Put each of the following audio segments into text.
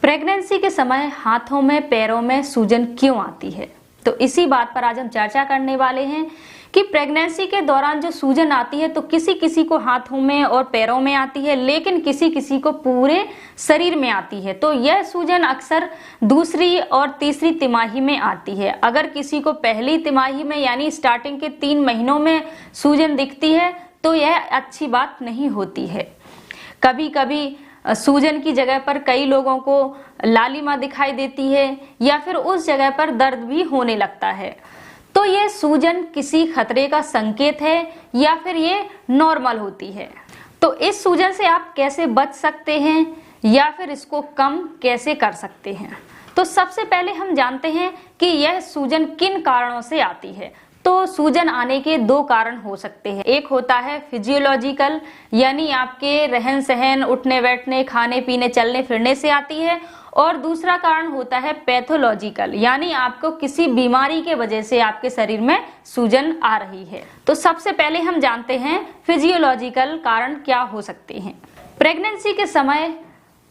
Pregnancy के समय हाथों में पैरों में सूजन क्यों आती है, तो इसी बात पर आज हम चर्चा करने वाले हैं कि प्रेगनेंसी के दौरान जो सूजन आती है तो किसी किसी को हाथों में और पैरों में आती है, लेकिन किसी किसी को पूरे शरीर में आती है। तो यह सूजन अक्सर दूसरी और तीसरी तिमाही में आती है। अगर किसी को पहली तिमाही में यानी स्टार्टिंग के 3 महीनों में सूजन दिखती है तो यह अच्छी बात नहीं होती है। कभी कभी सूजन की जगह पर कई लोगों को लालिमा दिखाई देती है या फिर उस जगह पर दर्द भी होने लगता है। तो ये सूजन किसी खतरे का संकेत है या फिर ये नॉर्मल होती है। तो इस सूजन से आप कैसे बच सकते हैं या फिर इसको कम कैसे कर सकते हैं। तो सबसे पहले हम जानते हैं कि यह सूजन किन कारणों से आती है। तो सूजन आने के 2 कारण हो सकते हैं। एक होता है फिजियोलॉजिकल, यानी आपके रहन सहन, उठने बैठने, खाने पीने, चलने फिरने से आती है, और दूसरा कारण होता है पैथोलॉजिकल, यानी आपको किसी बीमारी के वजह से आपके शरीर में सूजन आ रही है। तो सबसे पहले हम जानते हैं फिजियोलॉजिकल कारण क्या हो सकते हैं। प्रेगनेंसी के समय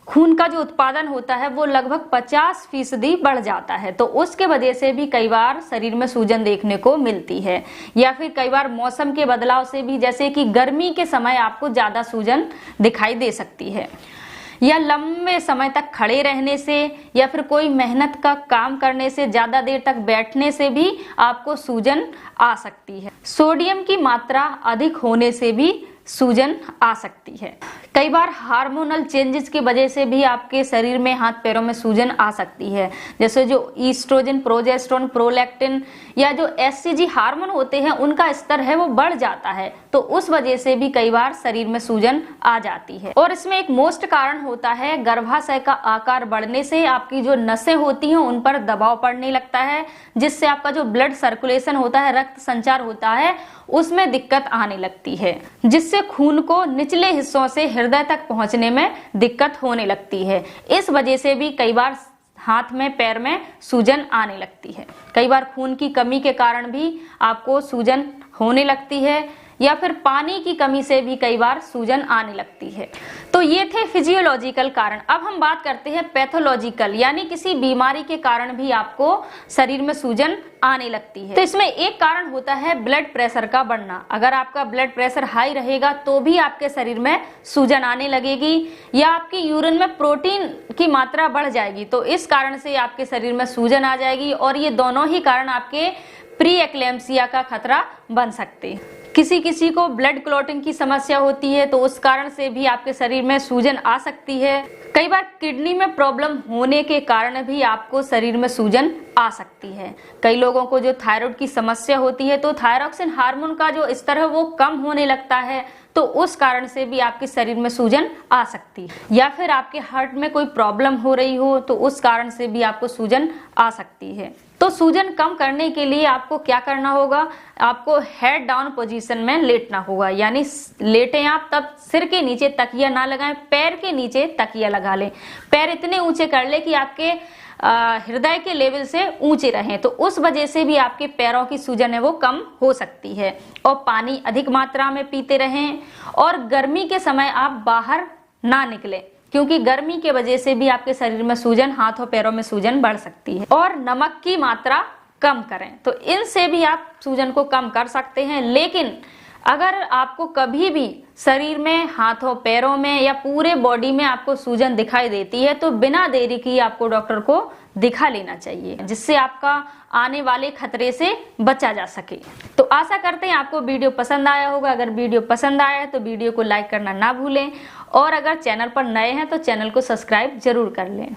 खून का जो उत्पादन होता है वो लगभग 50% बढ़ जाता है, तो उसके वजह से भी कई बार शरीर में सूजन देखने को मिलती है। या फिर कई बार मौसम के बदलाव से भी, जैसे कि गर्मी के समय आपको ज्यादा सूजन दिखाई दे सकती है, या लंबे समय तक खड़े रहने से, या फिर कोई मेहनत का काम करने से, ज्यादा देर तक बैठने से भी आपको सूजन आ सकती है। सोडियम की मात्रा अधिक होने से भी सूजन आ सकती है। कई बार हार्मोनल चेंजेस की वजह से भी आपके शरीर में, हाथ पैरों में सूजन आ सकती है, जैसे जो ईस्ट्रोजन, प्रोजेस्टेरोन, प्रोलैक्टिन या जो एससीजी हार्मोन होते हैं उनका स्तर है वो बढ़ जाता है, तो उस वजह से भी कई बार शरीर में सूजन आ जाती है। और इसमें एक मोस्ट कारण होता है गर्भाशय का आकार बढ़ने से आपकी जो नसें होती हैं उन पर दबाव पड़ने लगता है, जिससे आपका जो ब्लड सर्कुलेशन होता है, रक्त संचार होता है, उसमें दिक्कत आने लगती है, जिससे खून को निचले हिस्सों से हृदय तक पहुंचने में दिक्कत होने लगती है। इस वजह से भी कई बार हाथ में, पैर में सूजन आने लगती है। कई बार खून की कमी के कारण भी आपको सूजन होने लगती है, या फिर पानी की कमी से भी कई बार सूजन आने लगती है। तो ये थे फिजियोलॉजिकल कारण। अब हम बात करते हैं पैथोलॉजिकल, यानी किसी बीमारी के कारण भी आपको शरीर में सूजन आने लगती है। तो इसमें एक कारण होता है ब्लड प्रेशर का बढ़ना। अगर आपका ब्लड प्रेशर हाई रहेगा तो भी आपके शरीर में सूजन आने लगेगी, या आपकी यूरिन में प्रोटीन की मात्रा बढ़ जाएगी, तो इस कारण से आपके शरीर में सूजन आ जाएगी, और ये दोनों ही कारण आपके प्री एक्लेम्सिया का खतरा बन सकते हैं। किसी किसी को ब्लड क्लॉटिंग की समस्या होती है, तो उस कारण से भी आपके शरीर में सूजन आ सकती है। कई बार किडनी में प्रॉब्लम होने के कारण भी आपको शरीर में सूजन आ सकती है। कई लोगों को जो थायराइड की समस्या होती है, तो थायरॉक्सिन हार्मोन का जो स्तर है वो कम होने लगता है, तो उस कारण से भी आपके शरीर में सूजन आ सकती है। या फिर आपके हार्ट में कोई प्रॉब्लम हो रही हो, तो उस कारण से भी आपको सूजन आ सकती है। तो सूजन कम करने के लिए आपको क्या करना होगा, आपको हेड डाउन पोजीशन में लेटना होगा, यानी लेटें आप, तब सिर के नीचे तकिया ना लगाएं, पैर के नीचे तकिया लगा लें। पैर इतने ऊंचे कर ले कि आपके हृदय के लेवल से ऊंचे रहें, तो उस वजह से भी आपके पैरों की सूजन है वो कम हो सकती है। और पानी अधिक मात्रा में पीते रहें, और गर्मी के समय आप बाहर ना निकलें, क्योंकि गर्मी के वजह से भी आपके शरीर में सूजन, हाथों पैरों में सूजन बढ़ सकती है। और नमक की मात्रा कम करें, तो इनसे भी आप सूजन को कम कर सकते हैं। लेकिन अगर आपको कभी भी शरीर में, हाथों पैरों में या पूरे बॉडी में आपको सूजन दिखाई देती है, तो बिना देरी की आपको डॉक्टर को दिखा लेना चाहिए, जिससे आपका आने वाले खतरे से बचा जा सके। तो आशा करते हैं आपको वीडियो पसंद आया होगा। अगर वीडियो पसंद आया है तो वीडियो को लाइक करना ना भूलें, और अगर चैनल पर नए हैं तो चैनल को सब्सक्राइब जरूर कर लें।